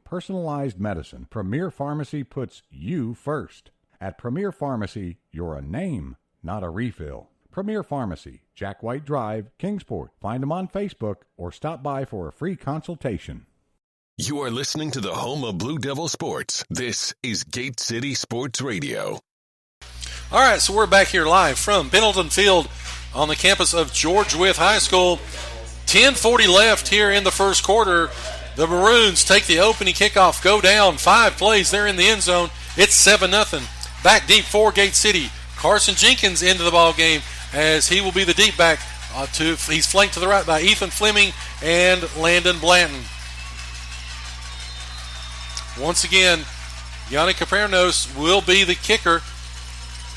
Personalized medicine. Premier Pharmacy puts you first. At Premier Pharmacy, you're a name, not a refill. Premier Pharmacy, Jack White Drive, Kingsport. Find them on Facebook or stop by for a free consultation. You are listening to the home of Blue Devil Sports. This is Gate City Sports Radio. All right, so we're back here live from Pendleton Field on the campus of George Wythe High School. 10:40 left here in the first quarter. The Maroons take the opening kickoff, go down 5 plays. They're in the end zone. It's 7-0. Back deep for Gate City. Carson Jenkins into the ball game as he will be the deep back. He's flanked to the right by Ethan Fleming and Landon Blanton. Once again, Yanni Capernos will be the kicker.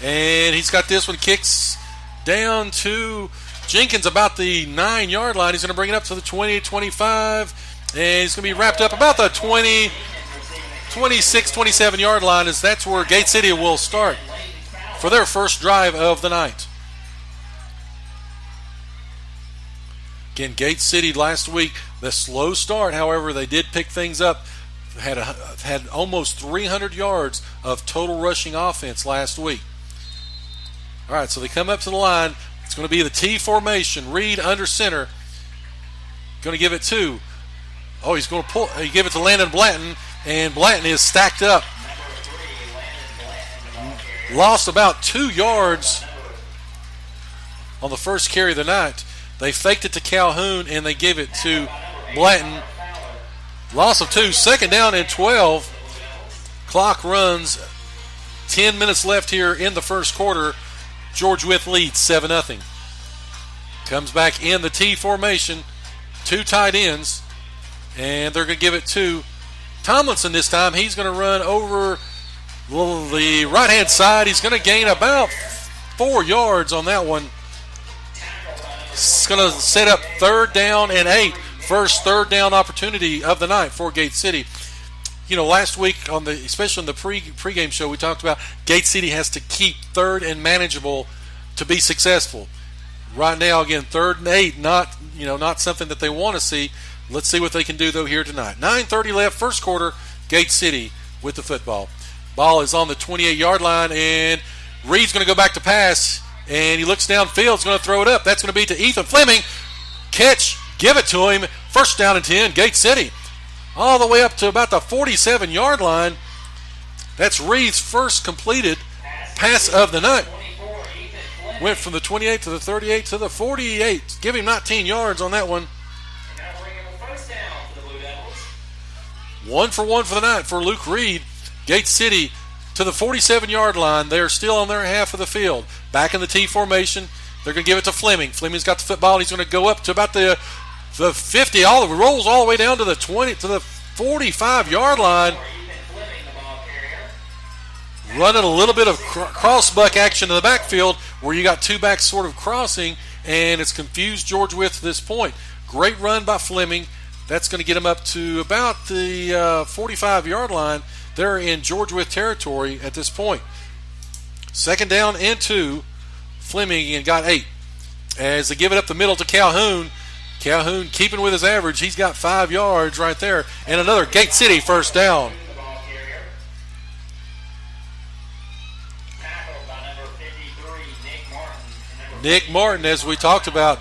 And he's got this one, kicks down to Jenkins about the 9-yard line. He's going to bring it up to the 20, 25, and he's going to be wrapped up about the 20, 26, 27-yard line, as that's where Gate City will start for their first drive of the night. Again, Gate City last week, the slow start, however, they did pick things up. Had almost 300 yards of total rushing offense last week. All right, so they come up to the line. It's going to be the T formation. Reed under center. Going to give it to. He's going to give it to Landon Blanton, and Blanton is stacked up. Lost about 2 yards on the first carry of the night. They faked it to Calhoun, and they gave it to Blanton. Loss of 2. Second down and 12. Clock runs. 10 minutes left here in the first quarter. George Wythe leads 7-0. Comes back in the T formation. 2 tight ends. And they're going to give it to Tomlinson this time. He's going to run over the right-hand side. He's going to gain about 4 yards on that one. It's going to set up 3rd down and 8. First 3rd down opportunity of the night for Gate City. You know, last week, especially on the pregame show, we talked about Gate City has to keep 3rd and manageable to be successful. Right now, again, 3rd and 8, not something that they want to see. Let's see what they can do, though, here tonight. 9:30 left, first quarter, Gate City with the football. Ball is on the 28-yard line, and Reed's going to go back to pass, and he looks downfield. He's going to throw it up. That's going to be to Ethan Fleming. Catch, give it to him. First down and 10, Gate City. All the way up to about the 47-yard line. That's Reed's first completed pass of the night. Went from the 28 to the 38 to the 48. Give him 19 yards on that one. 1 for 1 for the night for Luke Reed. Gate City to the 47-yard line. They're still on their half of the field. Back in the T formation. They're going to give it to Fleming. Fleming's got the football. He's going to go up to about the 50. Rolls all the way down to the 20 to the 45-yard line. Running a little bit of cross-buck action in the backfield where you got 2 backs sort of crossing, and it's confused George Wythe to this point. Great run by Fleming. That's going to get him up to about the 45-yard line. They're in George Wythe territory at this point. 2nd down and 2. Fleming and got 8. As they give it up the middle to Calhoun. Calhoun keeping with his average. He's got 5 yards right there. And another Gate City first down. Nick Martin, as we talked about,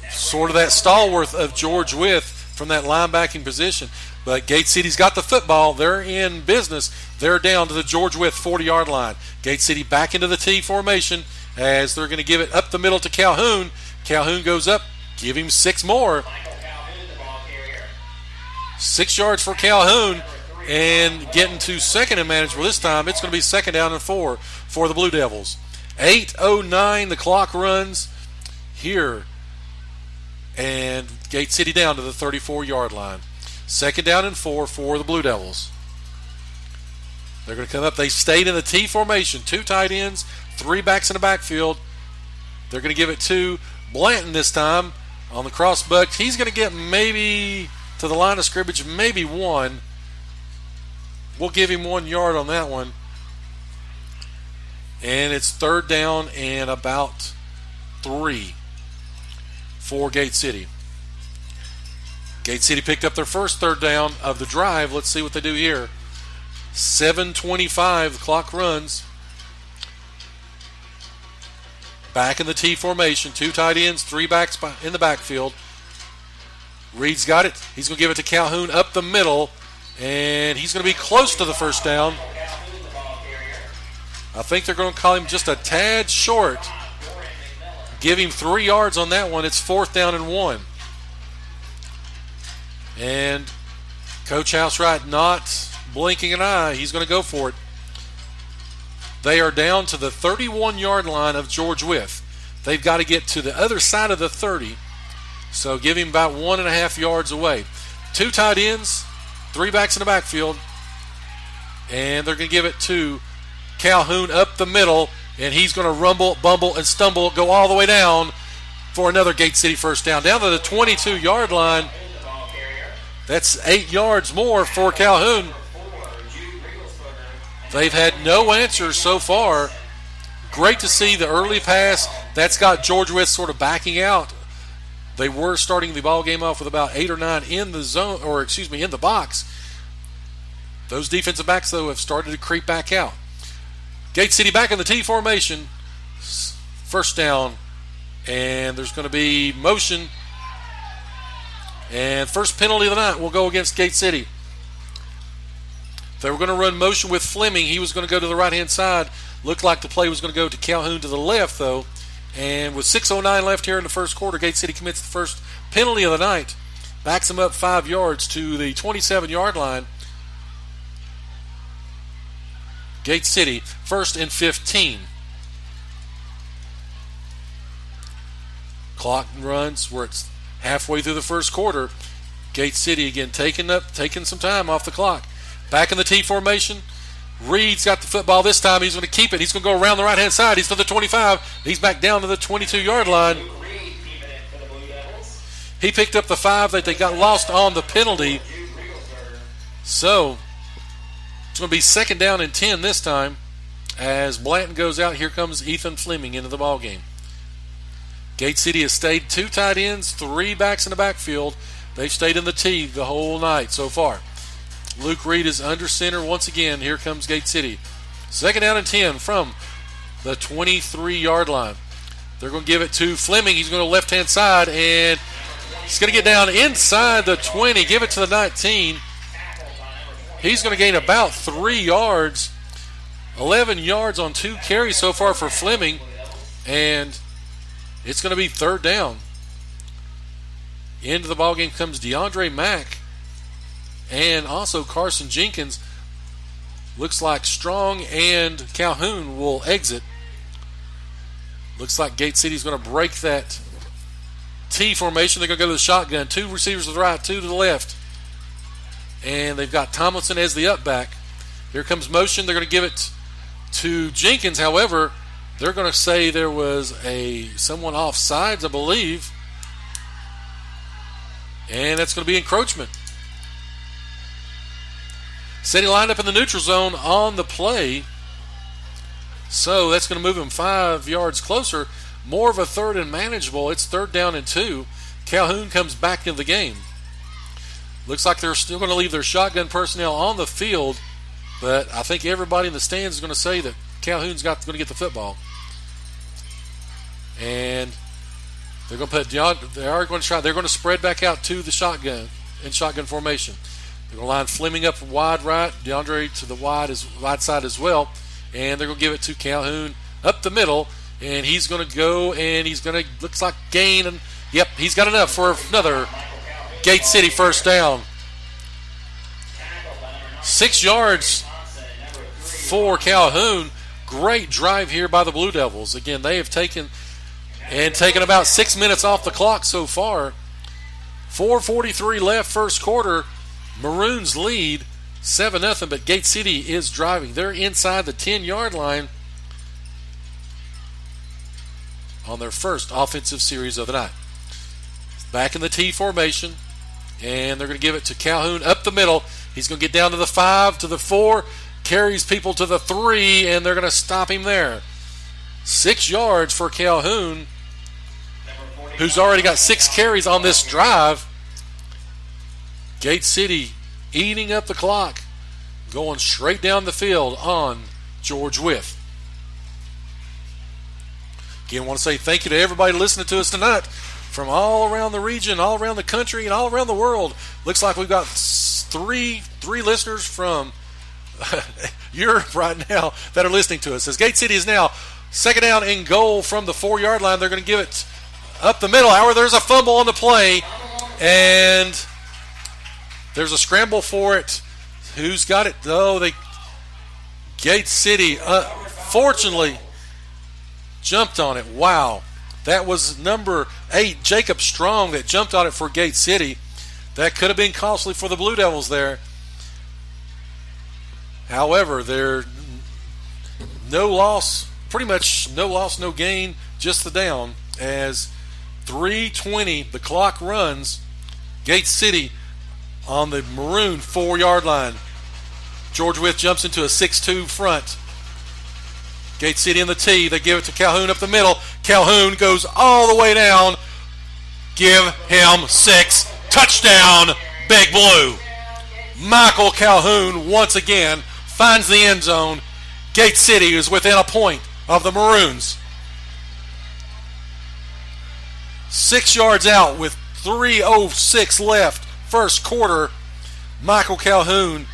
sort of that stalwart of George Wythe from that linebacking position. But Gate City's got the football. They're in business. They're down to the George Wythe 40-yard line. Gate City back into the T formation as they're going to give it up the middle to Calhoun. Calhoun goes up. Give him 6 more. 6 yards for Calhoun. And getting to 2nd and manageable this time. It's going to be 2nd down and 4 for the Blue Devils. 8:09 the clock runs here. And Gate City down to the 34-yard line. 2nd down and 4 for the Blue Devils. They're going to come up. They stayed in the T formation. 2 tight ends, 3 backs in the backfield. They're going to give it to Blanton this time on the cross-buck. He's going to get maybe to the line of scrimmage, maybe 1. We'll give him 1 yard on that one. And it's 3rd down and about 3 for Gate City. Gate City picked up their first third down of the drive. Let's see what they do here. 7:25, the clock runs. Back in the T formation, 2 tight ends, 3 backs in the backfield. Reed's got it. He's going to give it to Calhoun up the middle, and he's going to be close to the first down. I think they're going to call him just a tad short. Give him 3 yards on that one. It's 4th down and 1. And Coach Housewright not blinking an eye. He's going to go for it. They are down to the 31-yard line of George Wythe. They've got to get to the other side of the 30. So give him about 1.5 yards away. 2 tight ends, 3 backs in the backfield. And they're going to give it to Calhoun up the middle. And he's going to rumble, bumble, and stumble, go all the way down for another Gate City first down. Down to the 22-yard line. That's 8 yards more for Calhoun. They've had no answers so far. Great to see the early pass. That's got George Wythe sort of backing out. They were starting the ball game off with about 8 or 9 in the zone, in the box. Those defensive backs, though, have started to creep back out. Gate City back in the T formation. First down. And there's going to be motion. And first penalty of the night will go against Gate City. They were going to run motion with Fleming. He was going to go to the right-hand side. Looked like the play was going to go to Calhoun to the left, though. And with 6:09 left here in the first quarter, Gate City commits the first penalty of the night. Backs them up 5 yards to the 27-yard line. Gate City, 1st and 15. Clock runs where it's halfway through the first quarter. Gate City again taking some time off the clock. Back in the T formation. Reed's got the football this time. He's going to keep it. He's going to go around the right-hand side. He's to the 25. He's back down to the 22-yard line. He picked up the 5 that they got lost on the penalty. So it's going to be 2nd down and 10 this time as Blanton goes out. Here comes Ethan Fleming into the ball game. Gate City has stayed 2 tight ends, 3 backs in the backfield. They've stayed in the T the whole night so far. Luke Reed is under center once again. Here comes Gate City. 2nd down and 10 from the 23-yard line. They're going to give it to Fleming. He's going to left-hand side, and he's going to get down inside the 20. Give it to the 19. He's going to gain about 3 yards. 11 yards on 2 carries so far for Fleming, and it's going to be 3rd down. Into the ballgame comes DeAndre Mack and also Carson Jenkins. Looks like Strong and Calhoun will exit. Looks like Gate City's going to break that T formation. They're going to go to the shotgun. 2 receivers to the right, 2 to the left. And they've got Tomlinson as the up back. Here comes motion. They're going to give it to Jenkins. However, they're going to say there was someone offsides, I believe. And that's going to be encroachment. City lined up in the neutral zone on the play. So that's going to move him 5 yards closer. More of a 3rd and manageable. It's 3rd down and 2. Calhoun comes back into the game. Looks like they're still going to leave their shotgun personnel on the field. But I think everybody in the stands is going to say that Calhoun's going to get the football. And they're going to spread back out to the shotgun in shotgun formation. They're going to line Fleming up wide right, DeAndre to the wide side as well, and they're going to give it to Calhoun up the middle, and he's going to go and he's going to looks like gain, and yep, he's got enough for another Gate City first down. 6 yards for Calhoun. Great drive here by the Blue Devils. Again, they have taken about 6 minutes off the clock so far. 4:43 left first quarter. Maroons lead 7-0, but Gate City is driving. They're inside the 10-yard line on their first offensive series of the night. Back in the T formation, and they're going to give it to Calhoun up the middle. He's going to get down to the 5, to the 4, carries people to the 3, and they're going to stop him there. 6 yards for Calhoun, who's already got 6 carries on this drive. Gate City eating up the clock, going straight down the field on George Wythe. Again, I want to say thank you to everybody listening to us tonight from all around the region, all around the country, and all around the world. Looks like we've got three listeners from Europe right now that are listening to us. As Gate City is now second down and goal from the 4-yard line, they're going to give it up the middle. However, there's a fumble on the play, and there's a scramble for it. Who's got it? Gate City, fortunately, jumped on it. Wow. That was number 8, Jacob Strong, that jumped on it for Gate City. That could have been costly for the Blue Devils there. However, there no loss, pretty much no loss, no gain, just the down. As 3:20, the clock runs. Gate City on the maroon 4-yard line. George Wythe jumps into a 6-2 front. Gate City in the T. They give it to Calhoun up the middle. Calhoun goes all the way down. Give him 6. Touchdown, Big Blue. Michael Calhoun once again finds the end zone. Gate City is within a point of the Maroons. 6 yards out with 3:06 left. First quarter. Michael Calhoun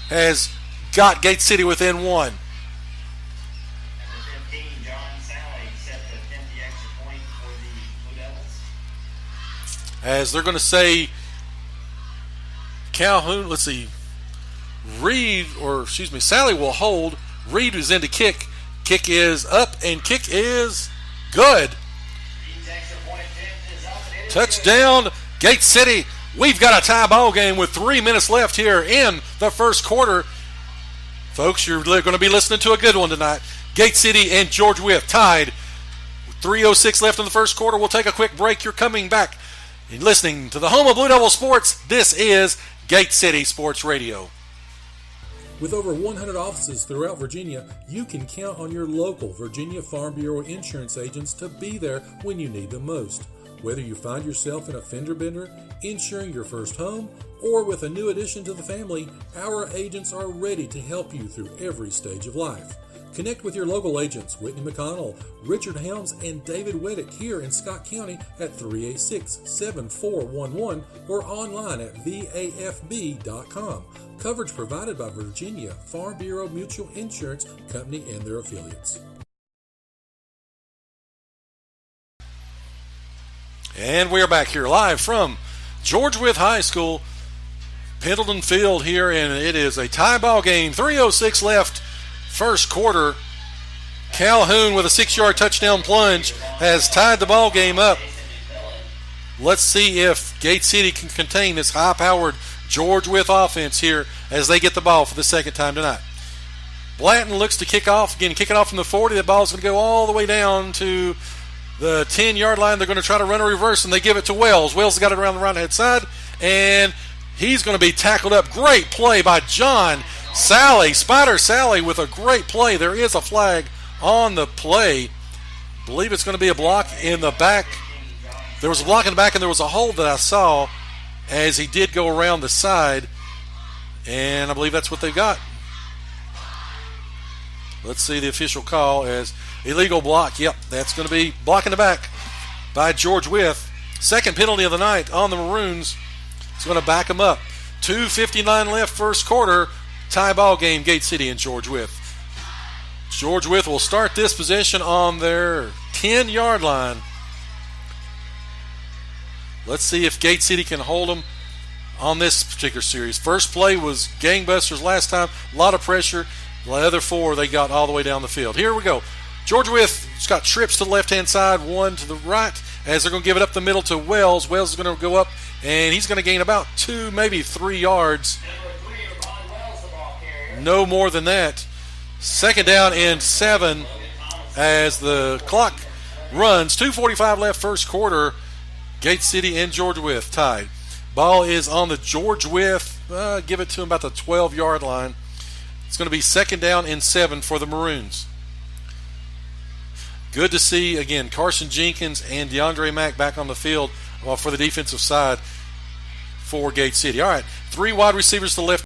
has got Gate City within 1. As they're going to say Calhoun, let's see, Sally will hold. Reed is in to kick. Kick is up, and kick is good. Touchdown, Gate City. We've got a tie ball game with 3 minutes left here in the first quarter. Folks, you're going to be listening to a good one tonight. Gate City and George Wythe tied. 3:06 left in the first quarter. We'll take a quick break. You're coming back and listening to the home of Blue Devil Sports. This is Gate City Sports Radio. With over 100 offices throughout Virginia, you can count on your local Virginia Farm Bureau insurance agents to be there when you need them most. Whether you find yourself in a fender bender, insuring your first home, or with a new addition to the family, our agents are ready to help you through every stage of life. Connect with your local agents, Whitney McConnell, Richard Helms, and David Weddick here in Scott County at 386-7411 or online at vafb.com. Coverage provided by Virginia Farm Bureau Mutual Insurance Company and their affiliates. And we are back here live from George Wythe High School, Pendleton Field here, and it is a tie ball game. 3:06 left. First quarter. Calhoun with a 6-yard touchdown plunge has tied the ball game up. Let's see if Gate City can contain this high-powered George Wythe offense here as they get the ball for the second time tonight. Blanton looks to kick off. Again, kick it off from the 40. The ball's going to go all the way down to the 10-yard line. They're going to try to run a reverse, and they give it to Wells. Wells got it around the right-hand side, and he's going to be tackled up. Great play by John Sally, Spider Sally, with a great play. There is a flag on the play. I believe it's going to be a block in the back. There was a block in the back, and there was a hold that I saw as he did go around the side, and I believe that's what they've got. Let's see the official call as illegal block. Yep, that's going to be block in the back by George Wythe. Second penalty of the night on the Maroons. It's going to back them up. 2:59 left first quarter. Tie ball game, Gate City and George Wythe. George Wythe will start this possession on their 10-yard line. Let's see if Gate City can hold them on this particular series. First play was gangbusters last time. A lot of pressure. The other 4, they got all the way down the field. Here we go. George Wythe's got trips to the left-hand side, 1 to the right, as they're going to give it up the middle to Wells. Wells is going to go up, and he's going to gain about 2, maybe 3 yards. No more than that. Second down and 7 as the clock runs. 2:45 left first quarter. Gate City and George Wythe tied. Ball is on the George Wythe. Give it to him about the 12-yard line. It's going to be second down and 7 for the Maroons. Good to see, again, Carson Jenkins and DeAndre Mack back on the field for the defensive side for Gate City. All right, 3 wide receivers to the left.